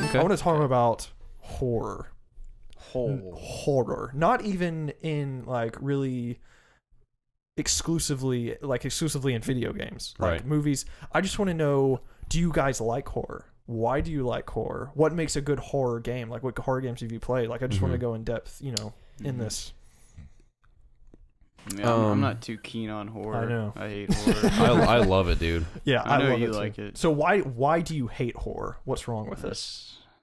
Okay. I want to talk about horror. Whole. Horror. Not even in like really exclusively in video games. Like Right. movies. I just want to know, do you guys like horror? Why do you like horror? What makes a good horror game? Like, what horror games have you played? Like, I just want to go in depth, in this. Yeah, I'm not too keen on horror. I know. I hate horror. I love it, dude. Yeah, I know love you it too. like it. So why do you hate horror? What's wrong with it?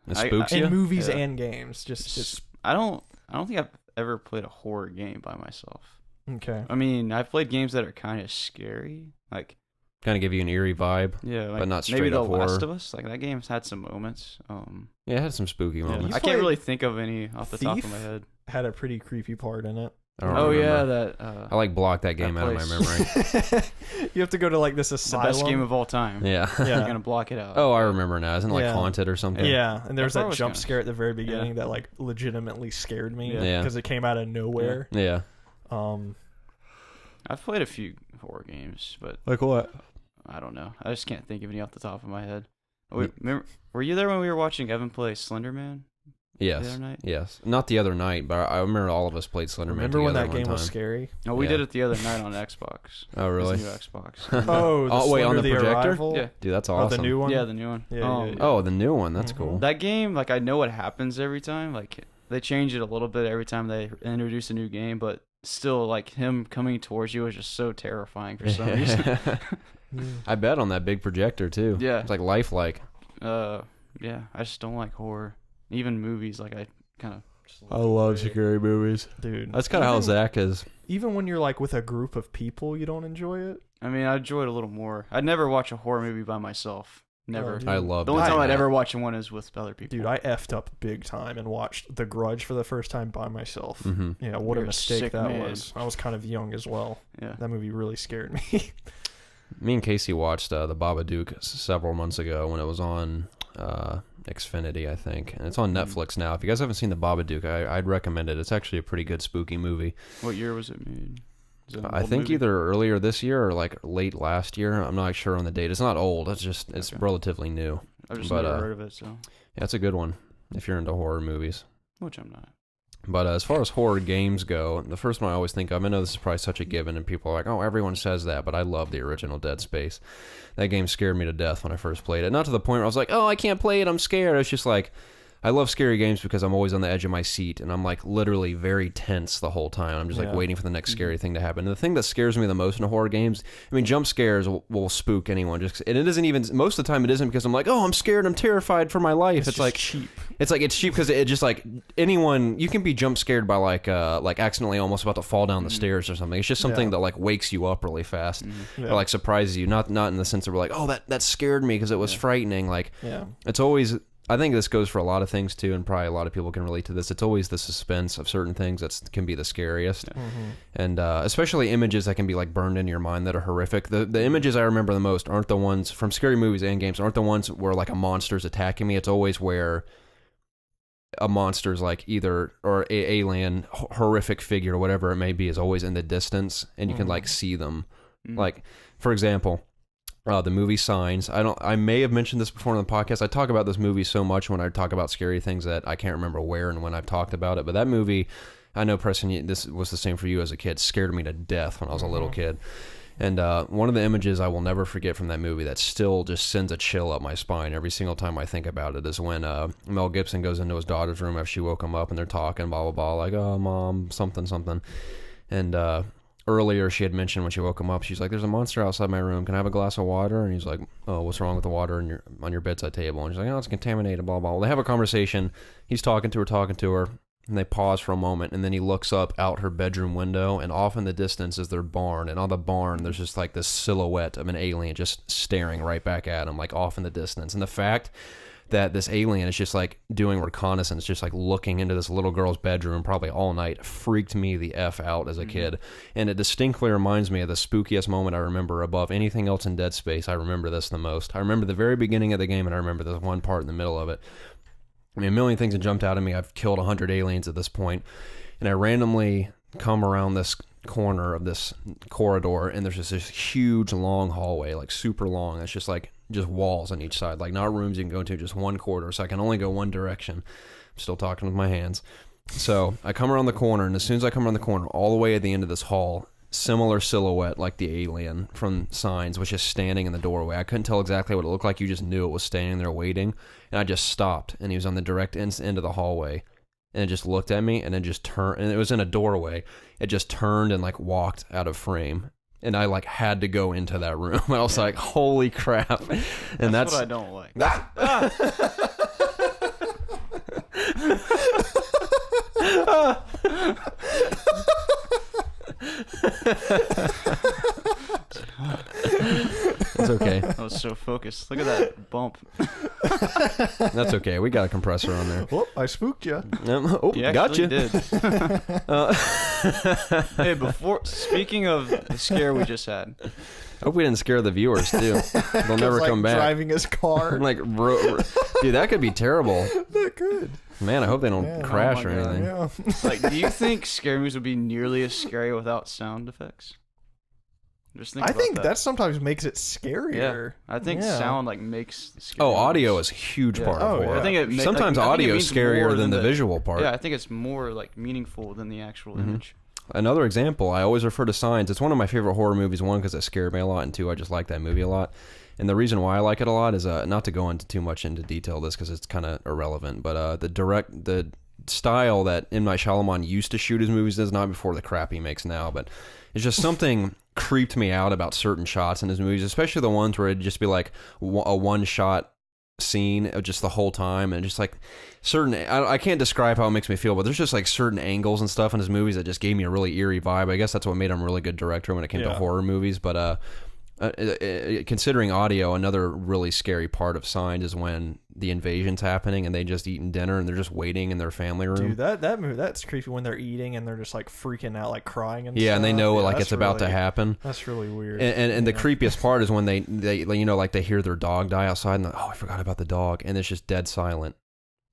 It I- spooks In you. movies Yeah. and games, just I don't think I've ever played a horror game by myself. okay. I mean, I've played games that are kind of scary, like Kind of give you an eerie vibe. yeah, like But not maybe straight The up Last horror. of Us. Like that game's had some moments. Yeah, it had some spooky Yeah. moments. I played can't really think of any off the top of Thief? my head. Had a pretty creepy part in it. I don't Oh yeah, remember. that. I like blocked that game out of my place. memory. You have to go to like this the asylum. best game of all time. Yeah. You're Yeah. gonna block it out. Oh, I remember now. Isn't it like Yeah. haunted or something? Yeah, and there's That that part was jump kinda scare at the very beginning that like legitimately scared me Yeah. because it came out of nowhere. Yeah. I've played a few horror games, but Like what? I don't know. I just can't think of any off the top of my head. Were you there when we were watching Evan play Slender Man the Yes. other night? Yes. Not the other night, but I remember all of us played Slender Man Remember when together that one game was time. scary? No, we Yeah. did it the other night on Xbox. Oh, really? This new Xbox. Oh, Oh, wait, on Slender the projector? Arrival? Yeah. Dude, that's Oh, awesome. the new one. Yeah, the new one. Yeah. Oh, the new one. That's Mhm. cool. That game, like I know what happens every time. Like they change it a little bit every time they introduce a new game, but still, like him coming towards you is just so terrifying for some reason. I bet on that big projector too. Yeah. It's like lifelike. Yeah, I just don't like horror. Even movies, like I kind of. I love scary movies. Dude. That's kind of how Even- Zach is. Even when you're like with a group of people, you don't enjoy it. I mean, I enjoy it a little more. I'd never watch a horror movie by myself. Never. Oh, dude. I love The only doing time I'd that. ever watch one is with other people. Dude, I effed up big time and watched The Grudge for the first time by myself. Mhm. Yeah, what a You're a mistake sick that man. was. I was kind of young as well. Yeah. That movie really scared me. Me and Casey watched The Babadook several months ago when it was on Xfinity, I think. And it's on Netflix now. If you guys haven't seen The Babadook, I'd recommend it. It's actually a pretty good spooky movie. What year was it made? Is it an I old think movie? either earlier this year or like late last year. I'm not sure on the date. It's not old. It's just, it's Okay. relatively new. I've just but, never uh, heard of it, so Yeah, it's a good one if you're into horror movies. which I'm not. But as far as horror games go, the first one I always think of, I know this is probably such a given, and people are like, oh, everyone says that, but I love the original Dead Space. That game scared me to death when I first played it. Not to the point where I was like, oh, I can't play it, I'm scared. It's just like, I love scary games because I'm always on the edge of my seat, and I'm like literally very tense the whole time. I'm just like Yeah. waiting for the next scary thing to happen. And the thing that scares me the most in horror games, I mean, jump scares will spook anyone. And it isn't even, most of the time it isn't because I'm like, oh, I'm scared, I'm terrified for my life. It's just like, cheap. it's cheap because it just like anyone, you can be jump scared by like accidentally almost about to fall down the stairs or something. It's just something Yeah. that like wakes you up really fast Yeah. or like surprises you. Not in the sense of like, oh, that scared me because it was frightening. Like Yeah. it's always, I think this goes for a lot of things too, and probably a lot of people can relate to this. It's always the suspense of certain things that can be the scariest, and especially images that can be like burned into your mind that are horrific. The images I remember the most aren't the ones from scary movies and games. Aren't the ones where like a monster's attacking me. It's always where a monster's like either or a alien horrific figure or whatever it may be is always in the distance, and you can like see them. Like for example. The movie Signs. I may have mentioned this before on the podcast. I talk about this movie so much when I talk about scary things that I can't remember where and when I've talked about it. But that movie, I know, Preston, this was the same for you as a kid. Scared me to death when I was a little kid. And one of the images I will never forget from that movie that still just sends a chill up my spine every single time I think about it is when Mel Gibson goes into his daughter's room after she woke him up and they're talking, blah, blah, blah, like, oh, Mom, something, something. And earlier she had mentioned when she woke him up, she's like, there's a monster outside my room. Can I have a glass of water? And he's like, oh, what's wrong with the water on your bedside table? And she's like, oh, it's contaminated, blah, blah. Well, they have a conversation. He's talking to her, and they pause for a moment, and then he looks up out her bedroom window, and off in the distance is their barn. And on the barn, there's just like this silhouette of an alien just staring right back at him, like off in the distance. And the fact that this alien is just like doing reconnaissance, just like looking into this little girl's bedroom probably all night, freaked me the F out as a kid. And it distinctly reminds me of the spookiest moment I remember above anything else in Dead Space. I remember this the most. I remember the very beginning of the game, and I remember this one part in the middle of it. I mean, a million things have jumped out at me. I've killed 100 aliens at this point, and I randomly come around this corner of this corridor, and there's just this huge long hallway, like super long. It's just like just walls on each side, like not rooms you can go into, just one corridor. So I can only go one direction. I'm still talking with my hands. So I come around the corner, and as soon as I come around the corner, all the way at the end of this hall, similar silhouette like the alien from Signs, was just standing in the doorway. I couldn't tell exactly what it looked like. You just knew it was standing there waiting. And I just stopped, and he was on the direct end of the hallway. And it just looked at me, and then just turned, and it was in a doorway. It just turned and like walked out of frame. And I like had to go into that room. I was like, holy crap. And that's what I don't like. It's okay. I was so focused. Look at that bump. That's okay. We got a compressor on there. Whoop, I spooked you. Oh, You got you. did. Hey, speaking of the scare we just had. I hope we didn't scare the viewers too. They'll never like come back. Driving his car. Like, dude, that could be terrible. That could. Man, I hope they don't Man, crash oh or my God, anything. Yeah. Like, do you think scary movies would be nearly as scary without sound effects? Just think I about think that sometimes makes it scarier. I think Yeah. sound like makes the scary Oh, audio movies. is a huge Yeah. part Oh, of yeah. horror. I think it Sometimes audio is scarier than the visual part. Yeah, I think it's more like meaningful than the actual image. Another example, I always refer to Signs. It's one of my favorite horror movies. One, because it scared me a lot, and two, I just like that movie a lot. And the reason why I like it a lot is not to go into too much into detail this because it's kind of irrelevant, but the style that M. Night Shyamalan used to shoot his movies is not before the crap he makes now, but it's just something creeped me out about certain shots in his movies, especially the ones where it'd just be like a one-shot scene of just the whole time, and just like certain, I can't describe how it makes me feel, but there's just like certain angles and stuff in his movies that just gave me a really eerie vibe. I guess that's what made him a really good director when it came to horror movies. But considering audio, another really scary part of Signs is when the invasion's happening and they just eating dinner and they're just waiting in their family room. Dude, that movie, that's creepy when they're eating and they're just like freaking out, like crying and yeah, stuff. and they know like that's it's about really, to happen. That's really weird. And the creepiest part is when they you know, like they hear their dog die outside and oh, I forgot about the dog, and it's just dead silent.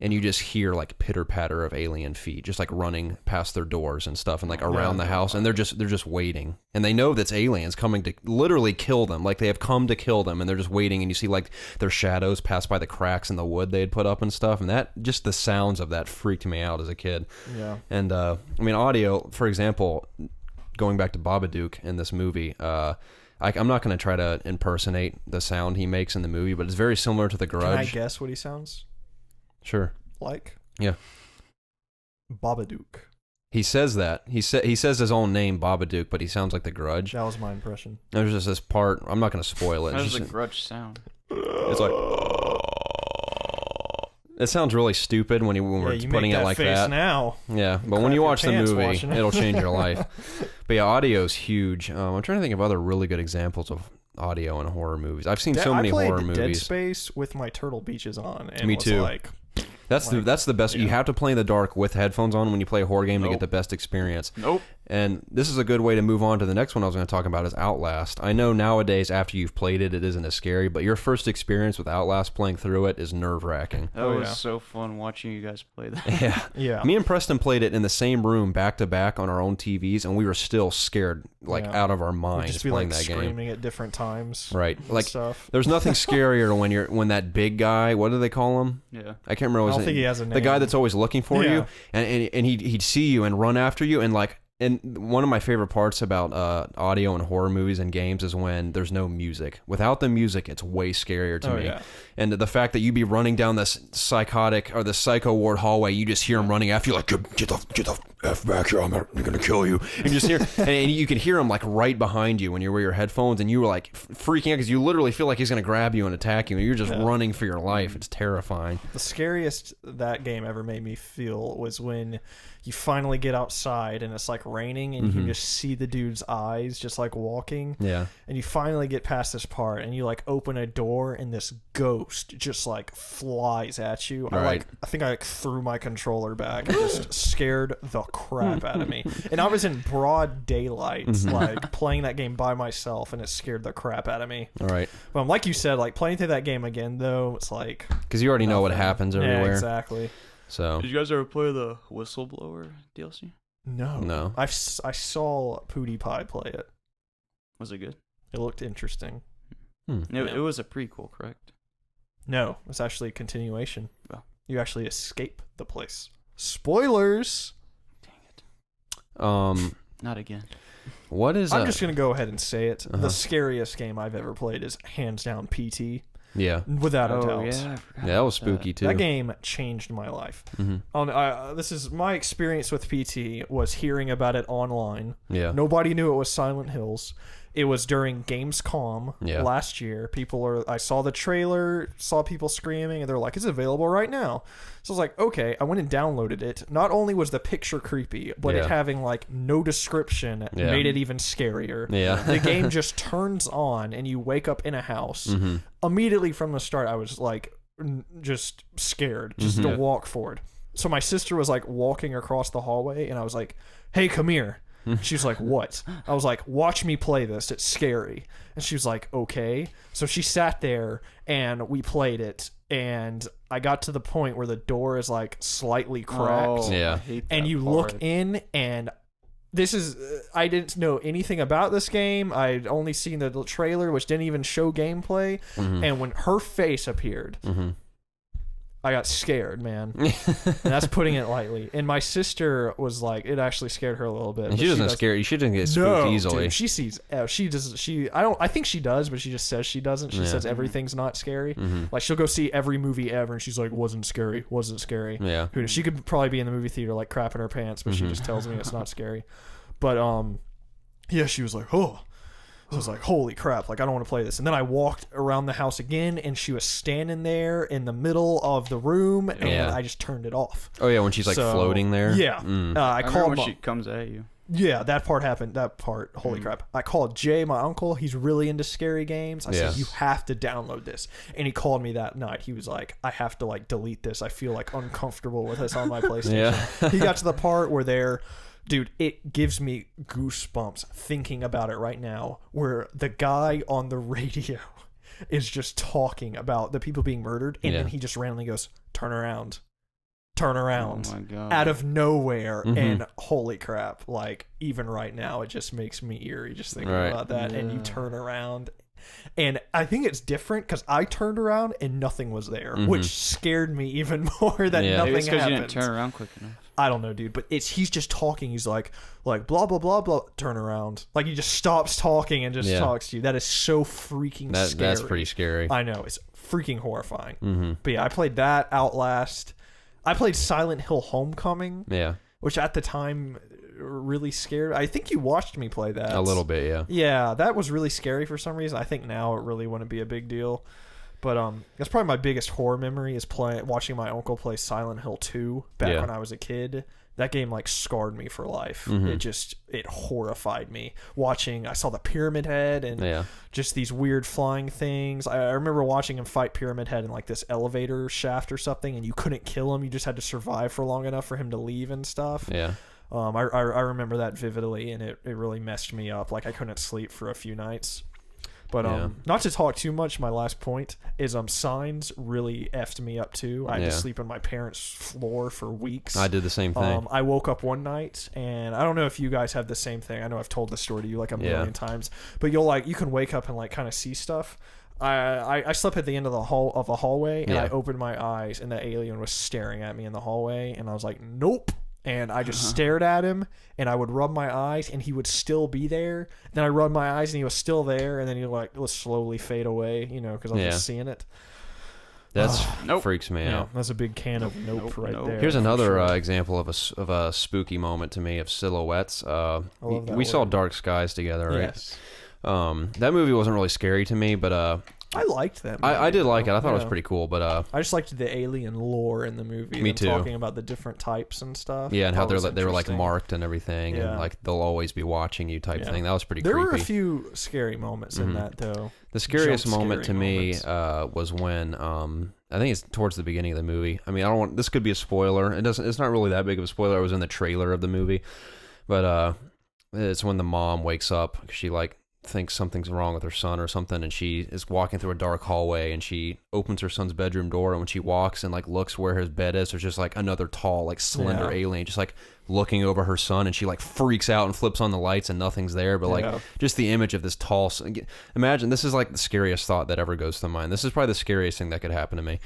And you just hear like pitter patter of alien feet just like running past their doors and stuff and like around the house, and they're just waiting, and they know that's aliens coming to literally kill them, like they have come to kill them, and they're just waiting, and you see like their shadows pass by the cracks in the wood they had put up and stuff, and that just the sounds of that freaked me out as a kid. Yeah. And I mean, audio, for example, going back to Babadook in this movie, I'm not going to try to impersonate the sound he makes in the movie, but it's very similar to The Grudge. Can I guess what he sounds Sure. like? Yeah. Babadook. He says that. He says his own name, Babadook, but he sounds like The Grudge. That was my impression. There's just this part. I'm not going to spoil it. How It's does just- the Grudge sound? It's like. It sounds really stupid when we're you putting make it like face that. now. Yeah, but when Crap you your watch the pants movie, watching it. it'll change your life. But yeah, audio's huge. I'm trying to think of other really good examples of audio in horror movies. I've seen so many I played horror Dead movies. Space with my Turtle Beaches on, and Me was too. like, That's the best. You have to play in the dark with headphones on when you play a horror game to Nope. get the best experience. Nope. And this is a good way to move on to the next one I was going to talk about is Outlast. I know nowadays after you've played it, it isn't as scary, but your first experience with Outlast playing through it is nerve-wracking. That Oh, was yeah. so fun watching you guys play that. Yeah. yeah. Me and Preston played it in the same room back to back on our own TVs, and we were still scared like Yeah. out of our We'd minds just be playing like that game. screaming at different times. Right. and Like stuff. there's nothing scarier when that big guy, what do they call him? Yeah. I can't remember I his don't name. think he has a name. The guy that's always looking for Yeah. you, and he'd see you and run after you, and like, and one of my favorite parts about audio and horror movies and games is when there's no music. Without the music, it's way scarier to Oh, me. yeah. And the fact that you'd be running down this psychotic or the psycho ward hallway, you just hear him running after you, like, get the F back here, I'm gonna kill you. And you just hear, and you can hear him like right behind you when you wear your headphones, and you were like freaking out because you literally feel like he's gonna grab you and attack you, and you're just running for your life. It's terrifying. The scariest that game ever made me feel was when you finally get outside and it's like raining and you can just see the dude's eyes just like walking. Yeah. And you finally get past this part and you like open a door and this ghost just like flies at you. Right. I think I like threw my controller back and just scared the crap out of me. And I was in broad daylight, like playing that game by myself, and it scared the crap out of me. All right. But like you said, like playing through that game again though, it's like Because you already know what nothing. happens everywhere. Yeah, exactly. So Did you guys ever play the Whistleblower DLC? No. I saw PewDiePie play it. Was it good? It looked interesting. It was a prequel, correct? No, it's actually a continuation. Oh. You actually escape the place. Spoilers. Dang it. Not again. What is? I'm just gonna go ahead and say it. Uh-huh. The scariest game I've ever played is hands down PT. Yeah. Without a doubt. Yeah, I forgot Yeah, that was spooky too. That game changed my life. Mm-hmm. This is my experience with PT was hearing about it online. Yeah. Nobody knew it was Silent Hills. It was during Gamescom last year. I saw the trailer, saw people screaming, and they're like, "It's available right now." So I was like, "Okay." I went and downloaded it. Not only was the picture creepy, but it having like no description made it even scarier. Yeah. The game just turns on, and you wake up in a house. Immediately from the start, I was like, just scared, just to walk forward. So my sister was like walking across the hallway, and I was like, "Hey, come here." She was like, "What?" I was like, "Watch me play this. It's scary." And she was like, "Okay." So she sat there and we played it. And I got to the point where the door is like slightly cracked. Yeah. And you look in, and this is I didn't know anything about this game. I'd only seen the trailer, which didn't even show gameplay. And when her face appeared, I got scared, man. And that's putting it lightly. And my sister was like, it actually scared her a little bit. And she doesn't scare you. She doesn't get spooked easily. Dude, she sees. She does. I think she does, but she just says she doesn't. She says everything's not scary. Like she'll go see every movie ever, and she's like, wasn't scary. Yeah. Who knows? She could probably be in the movie theater like crapping her pants, but she just tells me it's not scary. But yeah, she was like, oh. So I was like, holy crap, like I don't want to play this. And then I walked around the house again, and she was standing there in the middle of the room, and I just turned it off. Oh yeah, when she's like floating there. Yeah. I called when she comes at you. Yeah, that part happened. That part, holy crap. I called Jay, my uncle. He's really into scary games. I said, you have to download this. And he called me that night. He was like, I have to like delete this. I feel like uncomfortable with this on my PlayStation. He got to the part where they're... Dude, it gives me goosebumps thinking about it right now, where the guy on the radio is just talking about the people being murdered, and then he just randomly goes, turn around, oh my God. Out of nowhere. And holy crap, like even right now it just makes me eerie just thinking about that. And you turn around, and I think it's different because I turned around and nothing was there, which scared me even more that nothing happened. It's because you didn't turn around quick enough. I don't know, dude, but he's just talking. He's like blah blah blah blah. Turn around, like he just stops talking and just talks to you. That is so freaking scary. That's pretty scary. I know, it's freaking horrifying. But yeah, I played that, Outlast. I played Silent Hill Homecoming. Yeah, which at the time really scared. I think you watched me play that a little bit. Yeah. Yeah, that was really scary for some reason. I think now it really wouldn't be a big deal. But that's probably my biggest horror memory is watching my uncle play Silent Hill 2 back when I was a kid. That game like scarred me for life. It horrified me. I saw the Pyramid Head and just these weird flying things. I remember watching him fight Pyramid Head in like this elevator shaft or something, and you couldn't kill him. You just had to survive for long enough for him to leave and stuff. Yeah. I remember that vividly, and it really messed me up. Like I couldn't sleep for a few nights. But not to talk too much, my last point is Signs really effed me up too. I had to sleep on my parents' floor for weeks. I did the same thing. I woke up one night, and I don't know if you guys have the same thing. I know I've told this story to you like a million times, but you can wake up and like kind of see stuff. I slept at the end of a hallway, and I opened my eyes, and the alien was staring at me in the hallway, and I was like, nope. And I just stared at him, and I would rub my eyes, and he would still be there. Then I rubbed my eyes, and he was still there, and then he would slowly fade away, because I'm just seeing it. That's freaks me out. That's a big can of nope there. Here's another example of a spooky moment to me of silhouettes. We saw Dark Skies together, right? Yes. That movie wasn't really scary to me, but I liked that movie. I did like it. I thought it was pretty cool, but I just liked the alien lore in the movie. Me too. Talking about the different types and stuff. Yeah, and how they were like marked and everything, and like they'll always be watching you type thing. That was pretty creepy. There were a few scary moments in that though. The scariest moment to me was when I think it's towards the beginning of the movie. I mean, I don't want this could be a spoiler. It's not really that big of a spoiler. It was in the trailer of the movie, but it's when the mom wakes up. She like thinks something's wrong with her son or something, and she is walking through a dark hallway, and she opens her son's bedroom door, and when she walks and like looks where his bed is, there's just like another tall, like slender alien just like looking over her son, and she like freaks out and flips on the lights, and nothing's there, but like just the image of this tall. Imagine, this is like the scariest thought that ever goes to mind. This is probably the scariest thing that could happen to me.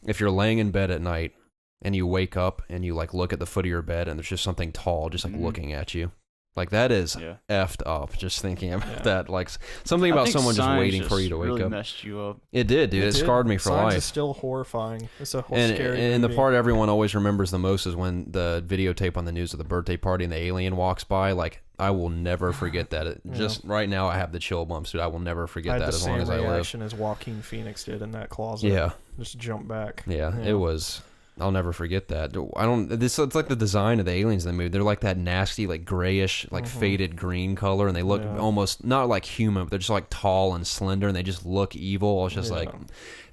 If you're laying in bed at night and you wake up and you like look at the foot of your bed, and there's just something tall just like looking at you. Like, that is effed up, just thinking about that. Like, something about someone just waiting for you to wake really up. Messed you up. It did, dude. It scarred me for Signs life. is still horrifying. It's a whole and, scary and the movie. part everyone always remembers the most is when the videotape on the news of the birthday party and the alien walks by. Like, I will never forget that. Just right now, I have the chill bumps, dude. I will never forget that as long as I live. I had the same reaction as Joaquin Phoenix did in that closet. Yeah. Just jump back. Yeah, it was... I'll never forget that. It's like the design of the aliens in the movie. They're like that nasty, like grayish, like faded green color, and they look almost not like human, but they're just like tall and slender, and they just look evil. It's just like,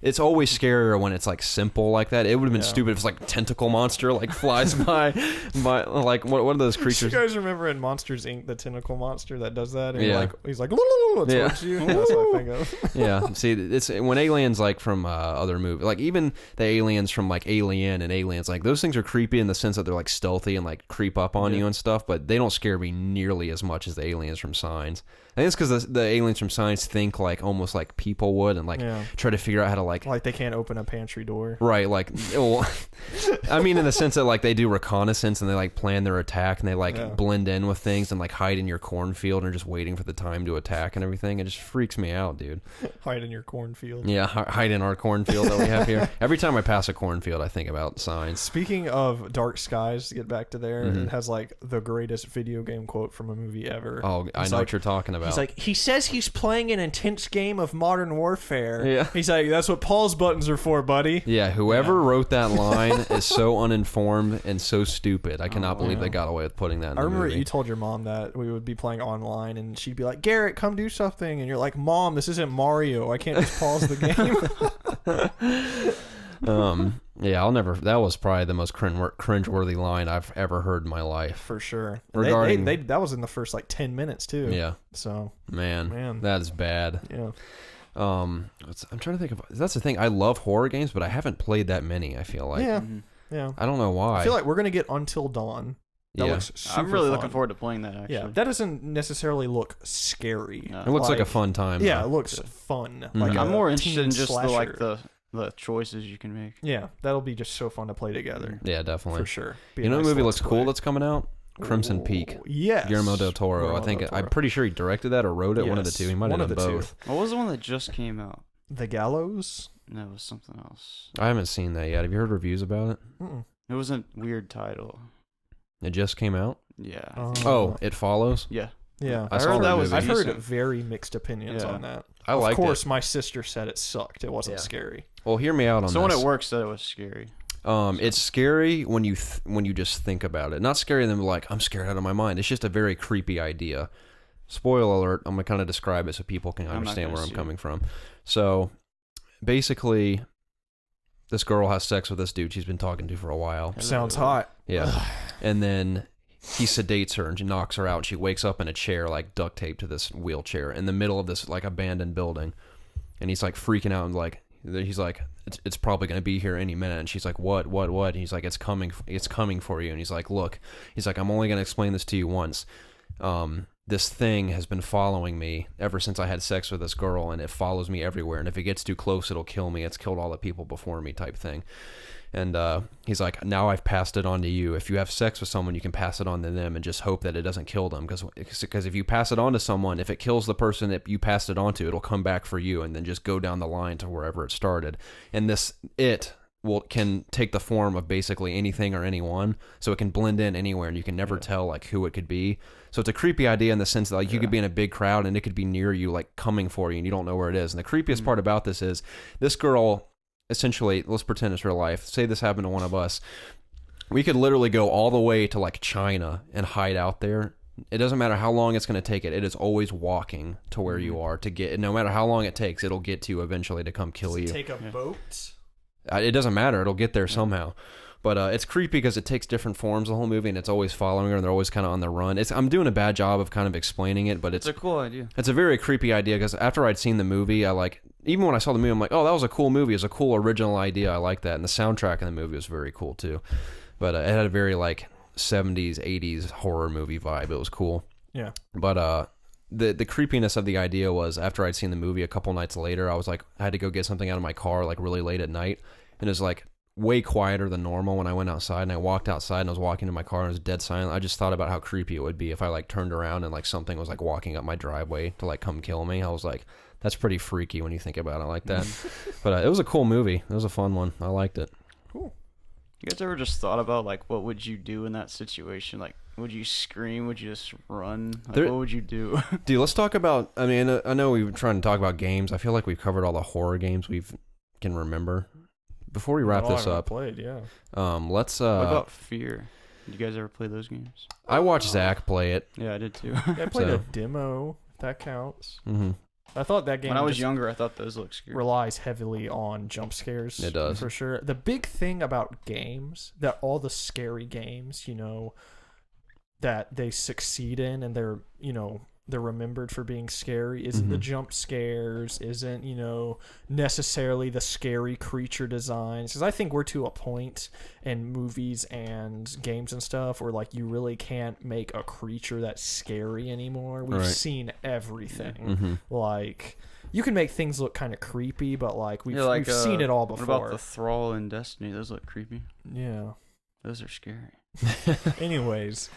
it's always scarier when it's like simple like that. It would have been stupid if it's like a tentacle monster like flies by like one of those creatures. You guys remember in Monsters Inc. the tentacle monster that does that? And he's like towards you. That's what I think of. Yeah, see, it's when aliens like from other movies, like even the aliens from like Alien and Aliens, like those things are creepy in the sense that they're like stealthy and like creep up on you and stuff, but they don't scare me nearly as much as the aliens from Signs. I think it's because the aliens from Signs think like almost like people would, and like try to figure out how to like they can't open a pantry door, right? Like, well, I mean, in the sense that like they do reconnaissance and they like plan their attack, and they like blend in with things and like hide in your cornfield and are just waiting for the time to attack and everything. It just freaks me out, dude. Hide in your cornfield. Yeah, hide in our cornfield that we have here. Every time I pass a cornfield, I think about Signs. Speaking of Dark Skies, to get back to there, it has like the greatest video game quote from a movie ever. Oh, I know what you're talking about. He's like, he says he's playing an intense game of Modern Warfare. Yeah. He's like, that's what pause buttons are for, buddy. Yeah, whoever wrote that line is so uninformed and so stupid. I cannot believe they got away with putting that in the remember movie. you told your mom that we would be playing online, and she'd be like, Garrett, come do something. And you're like, Mom, this isn't Mario. I can't just pause the game. Yeah, I'll never. That was probably the most cringeworthy line I've ever heard in my life. For sure. Regarding that was in the first like 10 minutes too. Yeah. So man, that is bad. Yeah. I'm trying to think of. That's the thing. I love horror games, but I haven't played that many. I feel like. Yeah. I don't know why. I feel like we're gonna get Until Dawn. That looks super I'm really fun. looking forward to playing that, actually. Yeah, that doesn't necessarily look scary. No. It looks like a fun time. Yeah, it looks fun. Like I'm more interested in just slasher. the choices you can make. Yeah, that'll be just so fun to play together. Yeah, definitely. For sure. You know, the movie looks cool that's coming out? Crimson Peak. Yes. Guillermo del Toro. I'm pretty sure he directed that or wrote it. One of the two. He might have done both. What was the one that just came out? The Gallows? No, it was something else. I haven't seen that yet. Have you heard reviews about it? It was a weird title. It just came out? Yeah. It Follows? Yeah. Yeah. I heard that was. I've heard very mixed opinions on that. I liked it. Of course, my sister said it sucked. It wasn't scary. Well, hear me out on Someone this. at work said it was scary. It's scary when you just think about it. Not scary than like, I'm scared out of my mind. It's just a very creepy idea. Spoiler alert, I'm going to kind of describe it so people can understand where I'm coming from. So, basically, this girl has sex with this dude she's been talking to for a while. Sounds hot. Yeah. And then he sedates her and she knocks her out. And she wakes up in a chair, like duct taped to this wheelchair in the middle of this like abandoned building. And he's like freaking out and like, he's like, it's probably going to be here any minute. And she's like, what? And he's like, it's coming for you. And he's like, look, I'm only going to explain this to you once. This thing has been following me ever since I had sex with this girl, and it follows me everywhere. And if it gets too close, it'll kill me. It's killed all the people before me, type thing. And he's like, now I've passed it on to you. If you have sex with someone, you can pass it on to them and just hope that it doesn't kill them. Because if you pass it on to someone, if it kills the person that you passed it on to, it'll come back for you and then just go down the line to wherever it started. And can take the form of basically anything or anyone, so it can blend in anywhere, and you can never tell like who it could be. So it's a creepy idea in the sense that like you could be in a big crowd and it could be near you, like coming for you, and you don't know where it is. And the creepiest part about this is this girl, essentially, let's pretend it's real life. Say this happened to one of us. We could literally go all the way to like China and hide out there. It doesn't matter how long it's going to take it. It is always walking to where you are to get. No matter how long it takes, it'll get to you eventually to come kill you. Take a boat. It doesn't matter. It'll get there somehow. But it's creepy because it takes different forms the whole movie, and it's always following her, and they're always kind of on the run. I'm doing a bad job of kind of explaining it, but it's a cool idea. It's a very creepy idea because after I'd seen the movie, even when I saw the movie, I'm like, oh, that was a cool movie. It's a cool original idea. I like that, and the soundtrack in the movie was very cool too. But it had a very like 70s, 80s horror movie vibe. It was cool. Yeah. But the creepiness of the idea was after I'd seen the movie a couple nights later, I was like, I had to go get something out of my car like really late at night, and it was like way quieter than normal when I went outside, and I walked outside and I was walking to my car and it was dead silent. I just thought about how creepy it would be if I like turned around and like something was like walking up my driveway to like come kill me. I was like, that's pretty freaky when you think about it like that. But it was a cool movie. It was a fun one. I liked it. Cool. You guys ever just thought about like what would you do in that situation? Like, would you scream? Would you just run? Like, what would you do? Dude, let's talk about. I mean, I know we've been trying to talk about games. I feel like we've covered all the horror games we can remember. Before we wrap this up, played, yeah. Let's. What about Fear? Did you guys ever play those games? I watched Zach play it. Yeah, I did too. Yeah, I played a demo. If that counts. Mm-hmm. I thought that game. When I was younger, I thought those looked scary. Relies heavily on jump scares. It does for sure. The big thing about games that all the scary games, that they succeed in, and they're remembered for being scary, isn't the jump scares, isn't necessarily the scary creature designs, because I think we're to a point in movies and games and stuff where like you really can't make a creature that's scary anymore. We've seen everything. Like you can make things look kind of creepy, but like we've seen it all before. What about the Thrall in Destiny? Those look creepy. Yeah, those are scary. Anyways,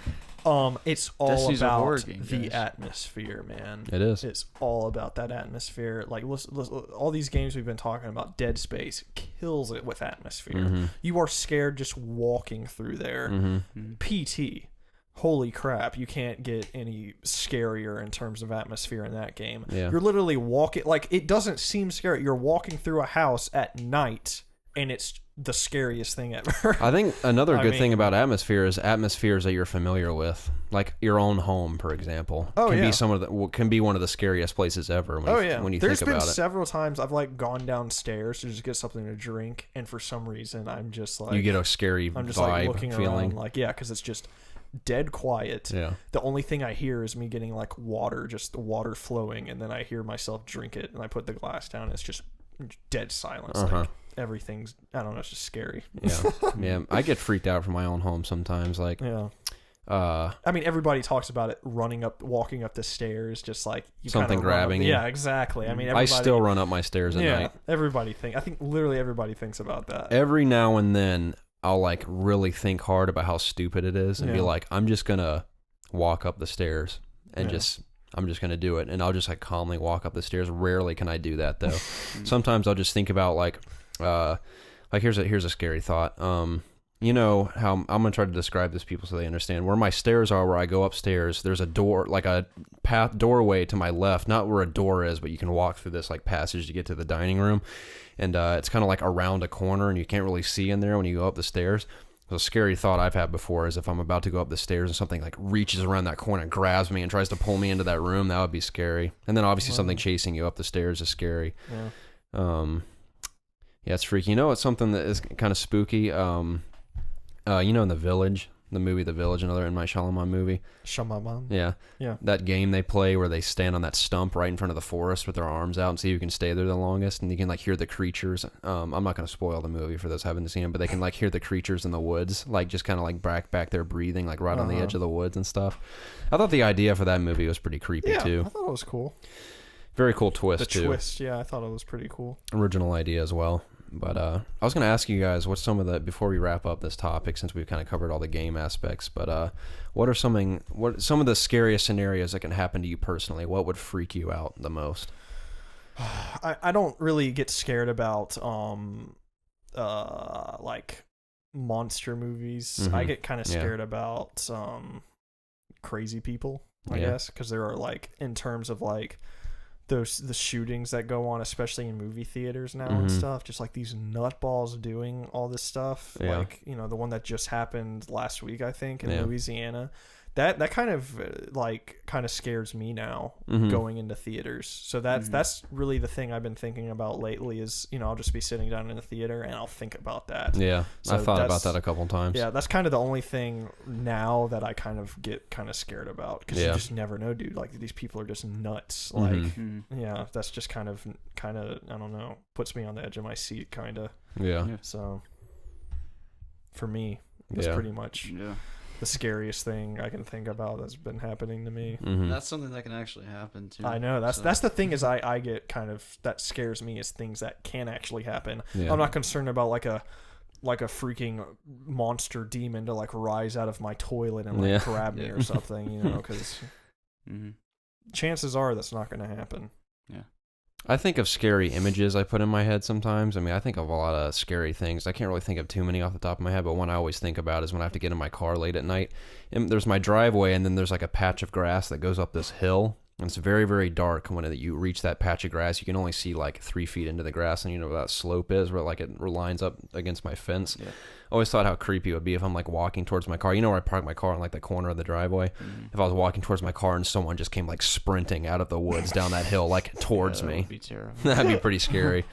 it's all Destiny's a horror about game, the guys. atmosphere, man. It is. It's all about that atmosphere. Like, listen, all these games we've been talking about, Dead Space kills it with atmosphere. You are scared just walking through there. PT, holy crap, you can't get any scarier in terms of atmosphere in that game. Yeah. You're literally walking, like, it doesn't seem scary. You're walking through a house at night, and it's the scariest thing ever. I think another good thing about atmospheres that you're familiar with, like your own home, for example, can be one of the scariest places ever. When you There's think about it, been several times I've like gone downstairs to just get something to drink, and for some reason I'm just like you get a scary I'm just vibe like looking feeling. around, like because it's just dead quiet. Yeah. The only thing I hear is me getting like water, just the water flowing, and then I hear myself drink it, and I put the glass down, and it's just dead silence. Like, everything's, I don't know, it's just scary. Yeah. I get freaked out from my own home sometimes. Like, I mean, everybody talks about it, walking up the stairs, just like you something grabbing you. Yeah, exactly. I mean, I still run up my stairs at night. I think literally everybody thinks about that. Every now and then, I'll like really think hard about how stupid it is and be like, I'm just gonna walk up the stairs and I'm just gonna do it, and I'll just like calmly walk up the stairs. Rarely can I do that though. Sometimes I'll just think about like here's a scary thought. You know how I'm gonna try to describe this to people so they understand. Where my stairs are, where I go upstairs, there's a door, like a doorway to my left, not where a door is, but you can walk through this like passage to get to the dining room, and it's kind of like around a corner, and you can't really see in there when you go up the stairs. So a scary thought I've had before is if I'm about to go up the stairs and something like reaches around that corner and grabs me and tries to pull me into that room, that would be scary. And then obviously something chasing you up the stairs is scary. Yeah, it's freaky. It's something that is kind of spooky. In The Village, the movie The Village, another M. Night Shyamalan movie. Shyamalan? Yeah. That game they play where they stand on that stump right in front of the forest with their arms out and see who can stay there the longest, and you can like hear the creatures. I'm not going to spoil the movie for those who haven't seen it, but they can like hear the creatures in the woods, like just kind of like back there breathing, like right on the edge of the woods and stuff. I thought the idea for that movie was pretty creepy too. I thought it was cool. Very cool twist too. The twist, I thought it was pretty cool. Original idea as well. But I was going to ask you guys what's some of the, before we wrap up this topic, since we've kind of covered all the game aspects, but what are some of the scariest scenarios that can happen to you personally? What would freak you out the most? I don't really get scared about like monster movies. I get kind of scared about crazy people, I guess, because there are like, in terms of like the shootings that go on, especially in movie theaters now and stuff, just like these nutballs doing all this stuff, like the one that just happened last week, I think, in Louisiana. that kind of kind of scares me now going into theaters. So that's really the thing I've been thinking about lately is, I'll just be sitting down in the theater and I'll think about that. Yeah, so I've thought about that a couple times. Yeah, that's kind of the only thing now that I kind of get kind of scared about, because you just never know, dude. Like, these people are just nuts. Like, yeah, that's just kind of I don't know, puts me on the edge of my seat, kind of. Yeah. So for me, that's pretty much the scariest thing I can think about that's been happening to me. That's something that can actually happen too. I know, that's the thing is I get kind of, that scares me, is things that can actually happen. I'm not concerned about like a freaking monster demon to like rise out of my toilet and like grab me or something, because chances are that's not going to happen. Yeah. I think of scary images I put in my head sometimes. I mean, I think of a lot of scary things. I can't really think of too many off the top of my head, but one I always think about is when I have to get in my car late at night. And there's my driveway, and then there's like a patch of grass that goes up this hill. And it's very, very dark. When you reach that patch of grass, you can only see like 3 feet into the grass, and you know where that slope is, where like it lines up against my fence. Yeah. I always thought how creepy it would be if I'm like walking towards my car. You know where I park my car in like the corner of the driveway? If I was walking towards my car and someone just came like sprinting out of the woods down that hill like towards me. Would be terrible. That'd be pretty scary.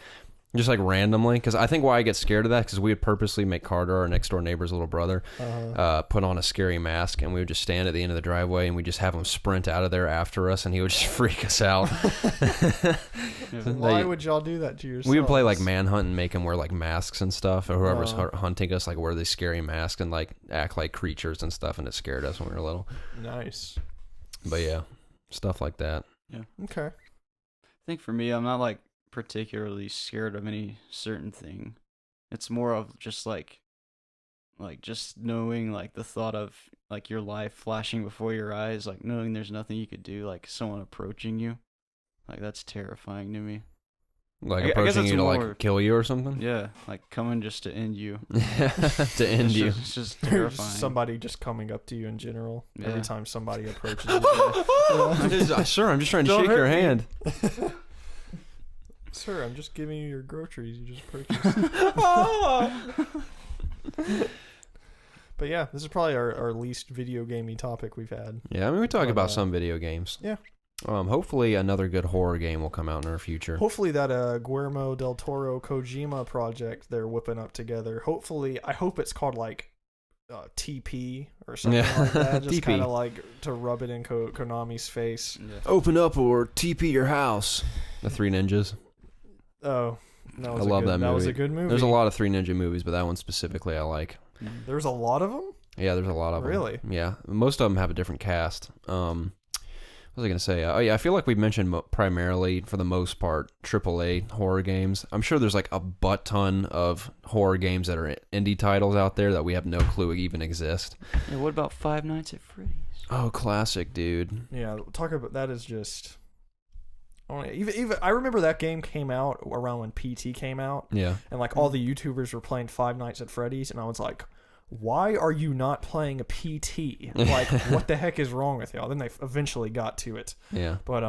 Just like randomly, because I think why I get scared of that, because we would purposely make Carter, our next door neighbor's little brother, put on a scary mask, and we would just stand at the end of the driveway, and we just have him sprint out of there after us, and he would just freak us out. Why would y'all do that to yourselves? We would play like manhunt and make him wear like masks and stuff, or whoever's hunting us like wear these scary masks and like act like creatures and stuff, and it scared us when we were little. Nice. But yeah, stuff like that. Yeah. Okay. I think for me, I'm not like particularly scared of any certain thing. It's more of just like just knowing like the thought of like your life flashing before your eyes, like knowing there's nothing you could do, like someone approaching you, like that's terrifying to me. Like approaching you to like kill you or something? Yeah, like coming just to end you. To end you. It's just terrifying. Somebody just coming up to you in general. Yeah. Every time somebody approaches you. Sir, I'm just trying to shake your hand. Sir, I'm just giving you your groceries you just purchased. But yeah, this is probably our least video gamey topic we've had. Yeah, I mean, we talk about some video games. Yeah. Hopefully another good horror game will come out in our future. Hopefully that Guillermo del Toro Kojima project they're whipping up together. Hopefully, I hope it's called like TP or something like that. Just kind of like to rub it in Konami's face. Yeah. Open up or TP your house. The Three Ninjas. Oh, I love that movie. That was a good movie. There's a lot of Three Ninja movies, but that one specifically I like. There's a lot of them? Yeah, there's a lot of them. Really? Yeah. Most of them have a different cast. What was I going to say? I feel like we mentioned primarily, for the most part, AAA horror games. I'm sure there's like a butt ton of horror games that are indie titles out there that we have no clue even exist. Yeah, what about Five Nights at Freddy's? Oh, classic, dude. Yeah, talk about that is just... Even I remember that game came out around when PT came out. Yeah. And like all the YouTubers were playing Five Nights at Freddy's, and I was like, why are you not playing a PT? Like, what the heck is wrong with y'all? Then they eventually got to it. Yeah. But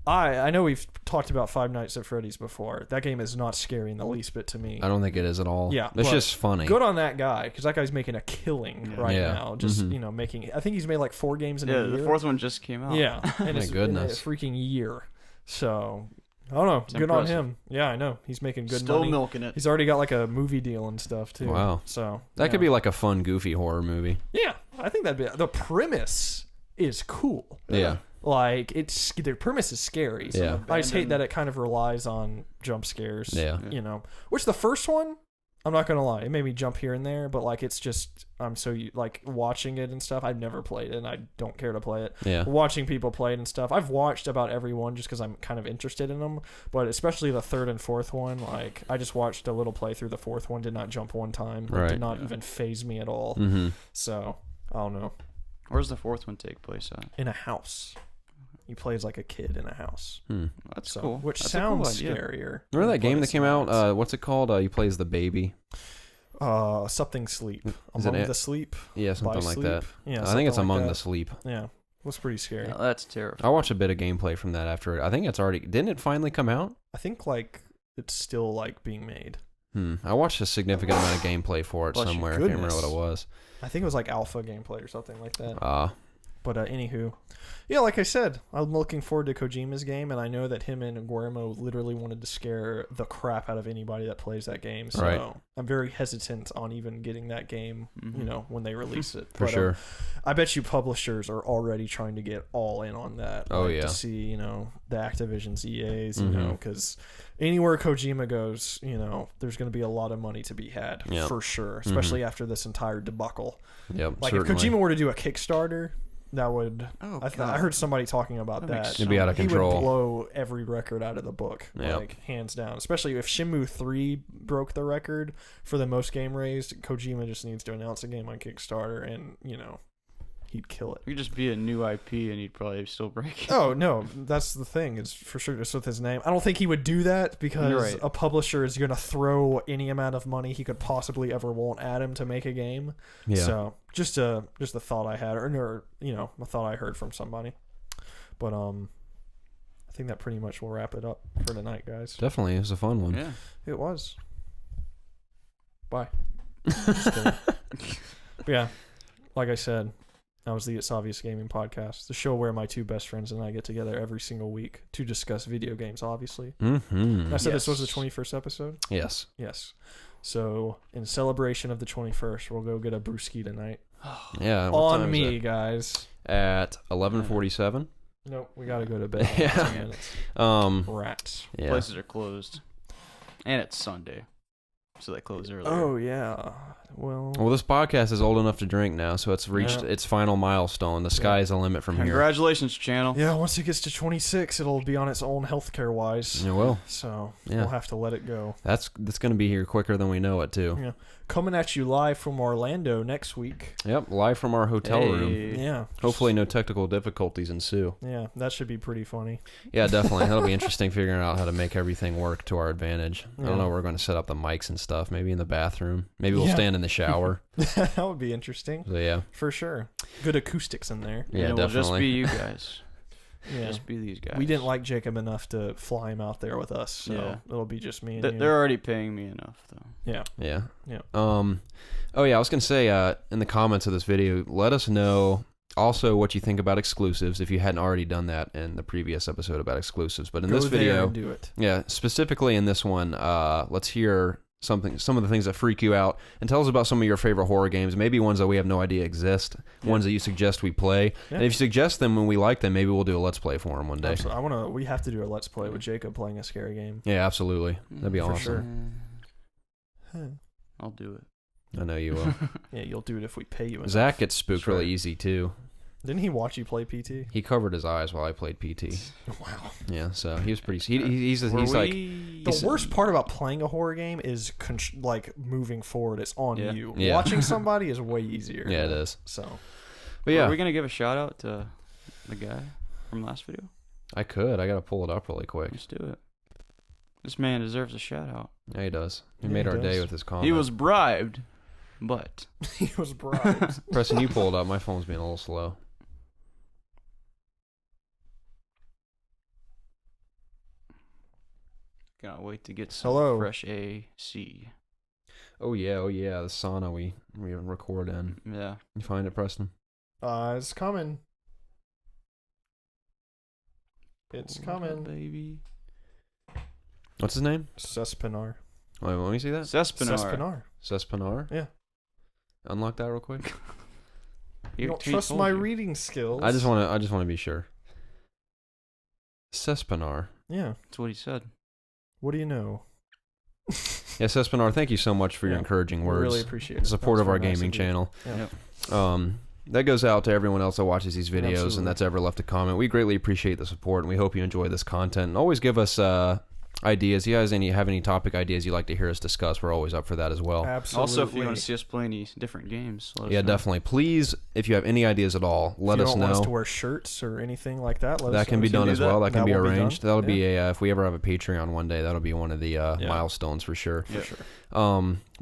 I know we've talked about Five Nights at Freddy's before. That game is not scary in the least bit to me. I don't think it is at all. Yeah. It's just funny. Good on that guy, because that guy's making a killing right now. Just, making... I think he's made like 4 games in a year. Yeah, the 4th one just came out. Yeah. And my goodness. In a freaking year. So, I don't know. It's good impressive. on him. Yeah, I know. He's making good Still money. milking it. He's already got like a movie deal and stuff too. Wow. So that could be like a fun, goofy horror movie. Yeah, I think that'd be... The premise is cool. Yeah. Like, the premise is scary. So yeah. I just hate that it kind of relies on jump scares. Yeah. Which the first one, I'm not gonna lie, it made me jump here and there, but like it's just I'm so like watching it and stuff. I've never played it, and I don't care to play it. Yeah. Watching people play it and stuff. I've watched about every one just because I'm kind of interested in them, but especially the 3rd and 4th one. Like I just watched a little playthrough. The 4th one did not jump one time. It did not even phase me at all. Mm-hmm. So I don't know. Where's the 4th one take place at? In a house. He plays like a kid in a house. That's cool. Which That's sounds a cool scarier. Remember that game that came out? What's it called? He plays the baby. Something Sleep. Is Among it the Sleep? Yeah, something like Sleep? that. Yeah, I think it's like Among that. the Sleep. Yeah. Was pretty scary. Yeah, that's terrifying. I watched a bit of gameplay from that after. I think it's already... Didn't it finally come out? I think like it's still like being made. I watched a significant amount of gameplay for it somewhere. I can't remember what it was. I think it was like alpha gameplay or something like that. But anywho, yeah, like I said, I'm looking forward to Kojima's game, and I know that him and Guillermo literally wanted to scare the crap out of anybody that plays that game. So Right. I'm very hesitant on even getting that game, you know, when they release it. For But, sure. I bet you publishers are already trying to get all in on that. Oh, like, yeah. To see, you know, the Activision's, EA's, you Mhm. know, because anywhere Kojima goes, you know, there's going to be a lot of money to be had Yep. for sure, especially after this entire debacle. Yep. Like certainly. if Kojima were to do a Kickstarter, that would. Oh, I heard somebody talking about That makes that. sense. It'd be out of He would control. blow every record out of the book, Yep. like hands down. Especially if Shenmue 3 broke the record for the most game raised. Kojima just needs to announce a game on Kickstarter, and you know, he'd kill it. It could just be a new IP, and he'd probably still break it. Oh no, that's the thing. Is for sure just with his name. I don't think he would do that because You're right. a publisher is going to throw any amount of money he could possibly ever want at him to make a game. Yeah. So just a thought I had, or you know, a thought I heard from somebody. But I think that pretty much will wrap it up for tonight, guys. Definitely. It was a fun one. Yeah. It was. Bye. Just kidding. But yeah, like I said, that was the It's Obvious Gaming Podcast, the show where my two best friends and I get together every single week to discuss video games, obviously. Mm-hmm. I said this was the Yes. 21st episode? Yes. Yes. So, in celebration of the 21st, we'll go get a brewski tonight. Yeah. what time On is me, it? guys. At 11:47. Nope, we gotta go to bed. Yeah. 10 minutes. Rats. Yeah. Places are closed, and it's Sunday, so they close early. Oh, yeah. Well, Well, this podcast is old enough to drink now, so it's reached Yeah. its final milestone. The sky is the limit from here. Congratulations, channel. yeah, once it gets to 26, it'll be on its own healthcare wise. Yeah, well, So, Yeah. we'll have to let it go. that's going to be here quicker than we know it, too. Yeah. Coming at you live from Orlando next week. Yep, live from our hotel room. Hey. Yeah. Hopefully, no technical difficulties ensue. Yeah, that should be pretty funny. Yeah, definitely. That'll be interesting figuring out how to make everything work to our advantage. I Yeah. don't know where we're going to set up the mics and stuff. Maybe in the bathroom. Maybe we'll Yeah. stand in the shower. That would be interesting. So, yeah. For sure. Good acoustics in there. Yeah, And it will just definitely. be you guys. Yeah. Just be these guys. We didn't like Jacob enough to fly him out there with us, so Yeah. it'll be just me and you. They're already paying me enough, though. Yeah. Yeah. Yeah. Oh yeah, I was gonna say in the comments of this video, let us know also what you think about exclusives if you hadn't already done that in the previous episode about exclusives. But in Go this there video, and do it. yeah, specifically in this one, let's hear some of the things that freak you out, and tell us about some of your favorite horror games. Maybe ones that we have no idea exist, ones that you suggest we play. Yeah. And if you suggest them when we like them, maybe we'll do a let's play for them one day. Absolutely. We have to do a let's play with Jacob playing a scary game. Yeah, absolutely. That'd be For awesome. sure. Huh. I'll do it. I know you will. Yeah, you'll do it if we pay you enough. Zach gets spooked Sure. really easy too. Didn't he watch you play PT? He covered his eyes while I played PT. Wow. Yeah, so he was pretty. He's Were like. we- The worst part about playing a horror game is like moving forward. It's on Yeah. you. Yeah. Watching somebody is way easier. Yeah, it is. So But yeah, Are we gonna give a shout out to the guy from last video? I could. I gotta pull it up really quick. Let's do it. This man deserves a shout out. Yeah, he does. He Yeah, made he our day does. with his comment. He was bribed, but he was bribed. Preston, you pulled up. My phone's being a little slow. cannot wait to get some Hello. fresh AC. Oh yeah, the sauna we record in. Yeah. You find it, Preston? It's coming. It's Pull it up, coming. baby. What's his name? Sespinar. Wait, let me see that. Sespinar. Sespinar. Yeah. Unlock that real quick. You don't He trust told my you. reading skills. I just want to be sure. Sespinar. Yeah. That's what he said. What do you know? Yeah, Sespinar. Thank you so much for your Yeah. encouraging We words. really appreciate it. Support That of was our very nice gaming you. channel. Yeah. Yep. That goes out to everyone else that watches these videos Absolutely. and that's ever left a comment. We greatly appreciate the support, and we hope you enjoy this content. And always give us ideas. You guys have any topic ideas you'd like to hear us discuss? We're always up for that as well. Absolutely. Also, if you want to see us play any different games, let us Yeah, know. definitely. Please, if you have any ideas at all, let if you us don't want us to know. wear shirts or anything like that, let That us can know. be We can done do as that. well. That can That be will be done. arranged. That'll be a if we ever have a Patreon one day, that'll be one of the Yeah. milestones for sure. For sure.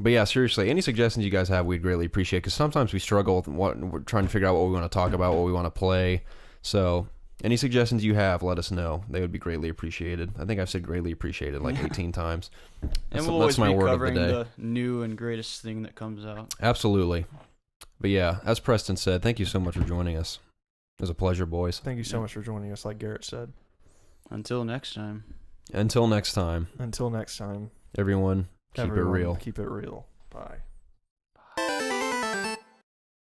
But yeah, seriously, any suggestions you guys have, we'd greatly appreciate, because sometimes we struggle with we're trying to figure out what we want to talk about, what we want to play. So any suggestions you have, let us know. They would be greatly appreciated. I think I've said greatly appreciated like 18 times. And That's, we'll that's always my be word of the covering day. the new and greatest thing that comes out. Absolutely. But yeah, as Preston said, thank you so much for joining us. It was a pleasure, boys. Thank you so much for joining us, like Garrett said. Until next time. Until next time. Until next time. Everyone, keep it real. Keep it real. Bye.